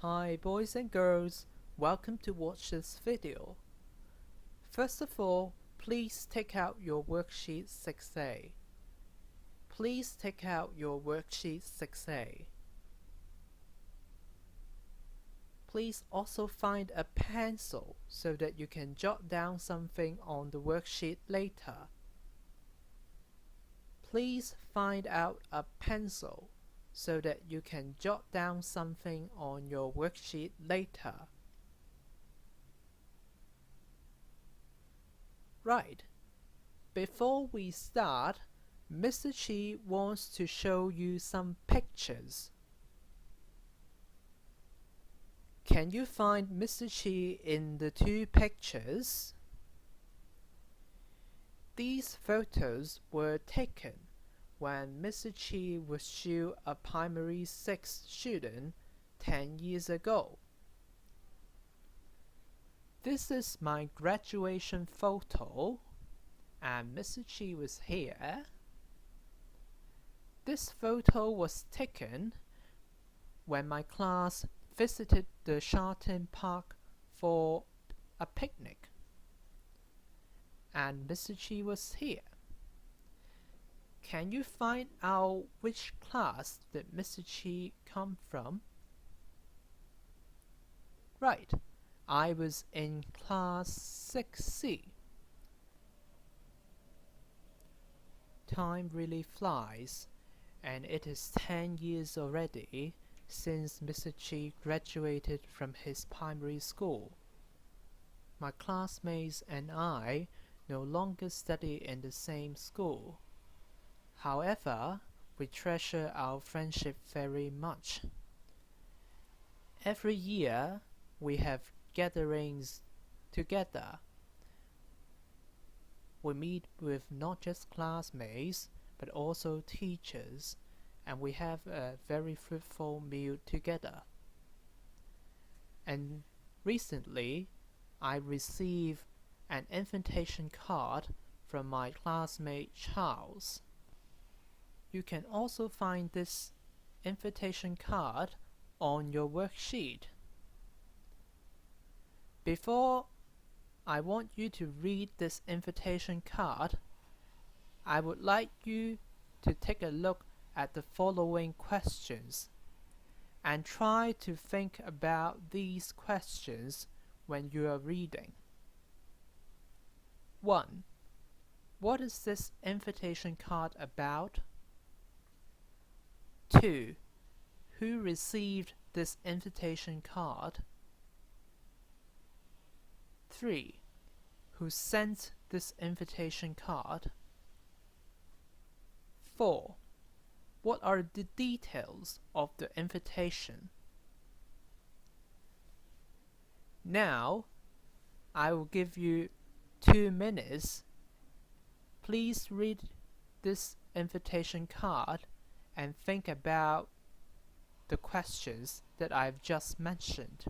Hi boys and girls, welcome to watch this video. First of all, please take out your worksheet 6A. Please take out your worksheet 6A. Please also find a pencil so that you can jot down something on the worksheet later. Please find out a pencil so that you can jot down something on your worksheet later. Right. Before we start, Mr. Chi wants to show you some pictures. Can you find Mr. Chi in the two pictures? These photos were taken when Mr. Chi was still a primary 6 student 10 years ago. This is my graduation photo, and Mr. Chi was here. This photo was taken when my class visited the Sharton Park for a picnic, and Mr. Chi was here. Can you find out which class did Mr. Chi come from? Right, I was in class 6C. Time really flies, and it is 10 years already since Mr. Chi graduated from his primary school. My classmates and I no longer study in the same school. However, we treasure our friendship very much. Every year, we have gatherings together. We meet with not just classmates, but also teachers, and we have a very fruitful meal together. And recently, I received an invitation card from my classmate Charles. You can also find this invitation card on your worksheet. Before I want you to read this invitation card, I would like you to take a look at the following questions and try to think about these questions when you are reading. 1. What is this invitation card about? 2. Who received this invitation card? 3. Who sent this invitation card? 4. What are the details of the invitation? Now, I will give you 2 minutes. Please read this invitation card and think about the questions that I've just mentioned.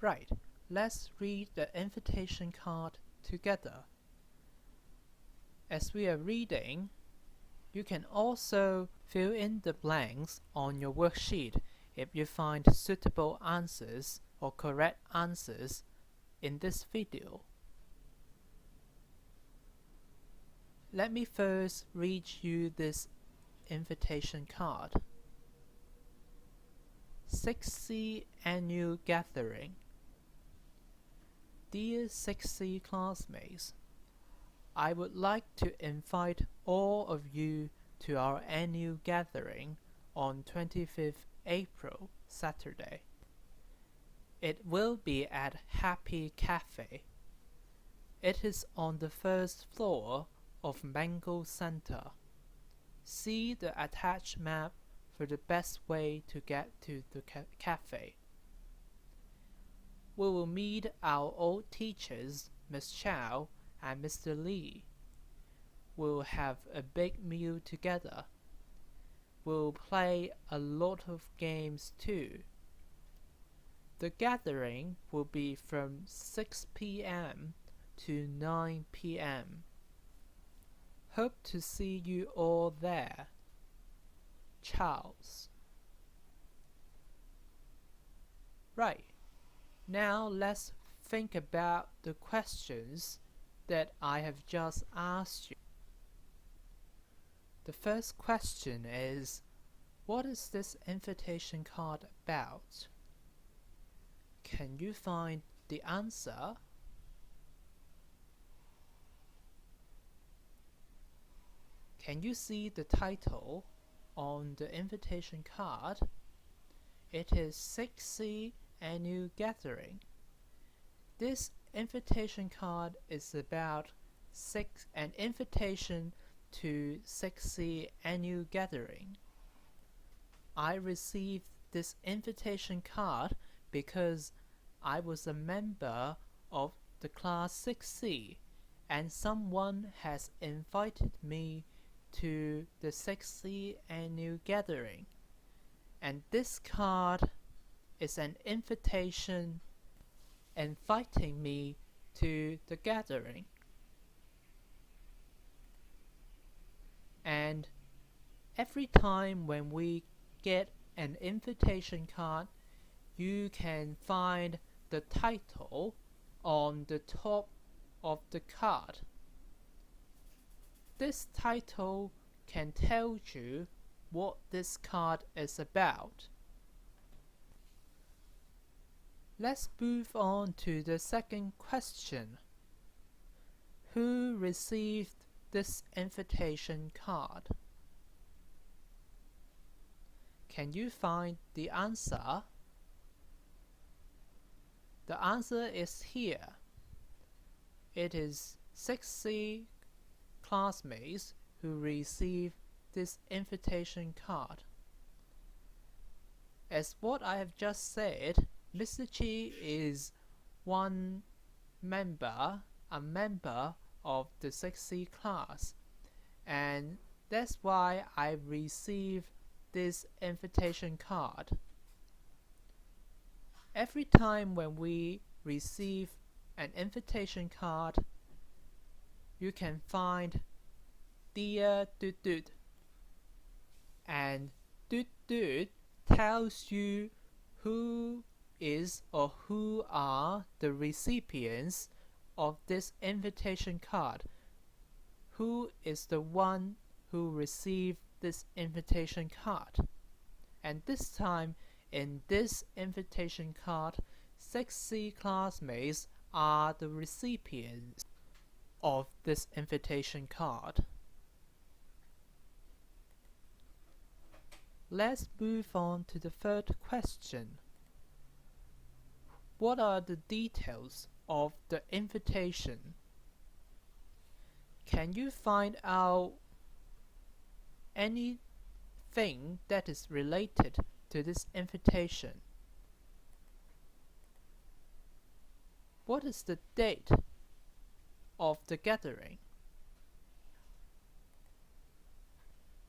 Right, let's read the invitation card together. As we are reading, you can also fill in the blanks on your worksheet if you find suitable answers or correct answers in this video. Let me first read you this invitation card. 6C Annual Gathering. Dear 6C classmates, I would like to invite all of you to our annual gathering on 25th April, Saturday. It will be at Happy Cafe. It is on the first floor of Mango Center. See the attached map for the best way to get to the cafe. We will meet our old teachers, Miss Chow and Mr. Lee. We'll have a big meal together. We'll play a lot of games too. The gathering will be from 6 p.m. to 9 p.m. Hope to see you all there. Charles. Right, now let's think about the questions that I have just asked you. The first question is, what is this invitation card about? Can you find the answer? Can you see the title on the invitation card? It is 6C Annual Gathering. This invitation card is about an invitation to 6C Annual Gathering. I received this invitation card because I was a member of the class 6C and someone has invited me to the 6C Annual Gathering, and this card is an invitation inviting me to the gathering. And every time when we get an invitation card, you can find the title on the top of the card. This title can tell you what this card is about. Let's move on to the second question. Who received this invitation card? Can you find the answer? The answer is here. It is 6C classmates who received this invitation card. As what I have just said, Mr. Chi is a member of the 6C class, and that's why I received this invitation card. Every time when we receive an invitation card, you can find Dear Dut Dut, and Dut Dut tells you who is or who are the recipients of this invitation card. Who is the one who received this invitation card? And this time in this invitation card, 6C classmates are the recipients of this invitation card. Let's move on to the third question. What are the details of the invitation? Can you find out anything that is related to this invitation? What is the date of the gathering?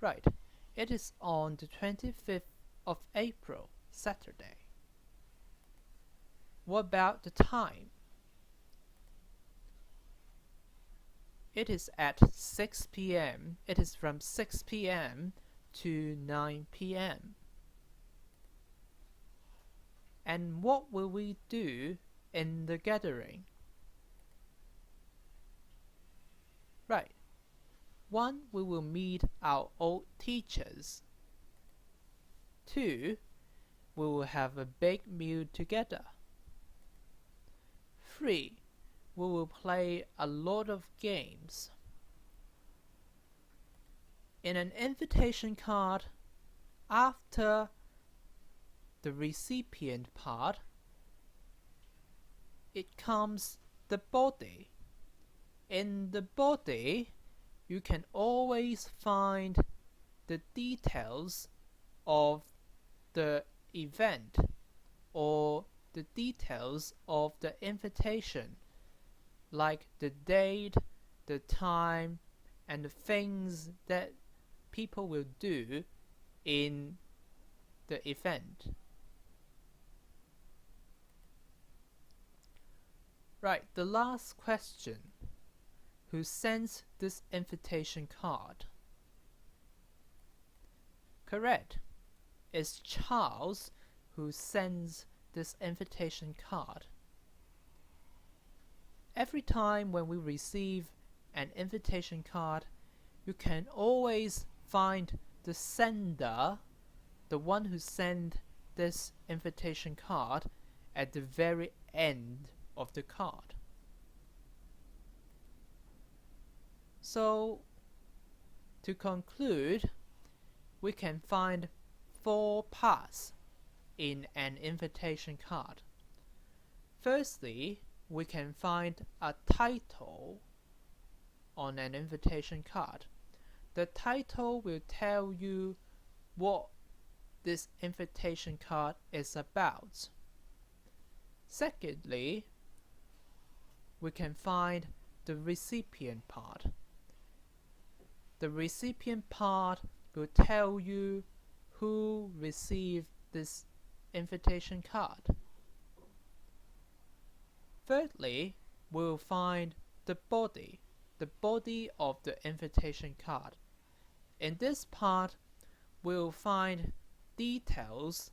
Right, it is on the 25th of April, Saturday. What about the time? It is at 6 p.m. It is from 6 p.m. to 9 p.m. And what will we do in the gathering? Right. 1. We will meet our old teachers. 2. We will have a big meal together. 3. We will play a lot of games. In an invitation card, after the recipient part, it comes the body. In the body, you can always find the details of the event or the details of the invitation, like the date, the time, and the things that people will do in the event. Right, the last question. Who sends this invitation card? Correct. It's Charles who sends this invitation card. Every time when we receive an invitation card, you can always find the sender, the one who sent this invitation card, at the very end of the card. So, to conclude, we can find 4 parts in an invitation card. Firstly, we can find a title on an invitation card. The title will tell you what this invitation card is about. Secondly, we can find the recipient part. The recipient part will tell you who received this invitation card. Thirdly, we'll find the body of the invitation card. In this part, we'll find details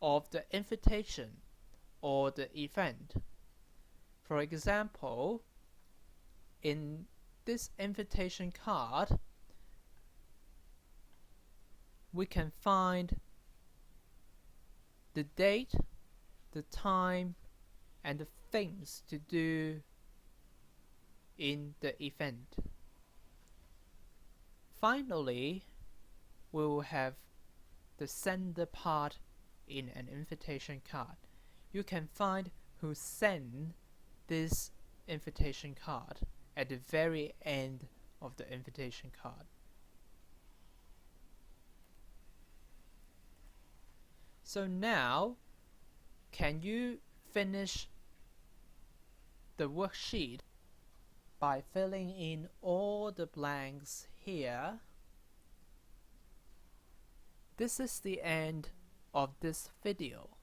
of the invitation or the event. For example, in this invitation card, we can find the date, the time, and the things to do in the event. Finally, we will have the sender part in an invitation card. You can find who sent this invitation card at the very end of the invitation card. So now, can you finish the worksheet by filling in all the blanks here? This is the end of this video.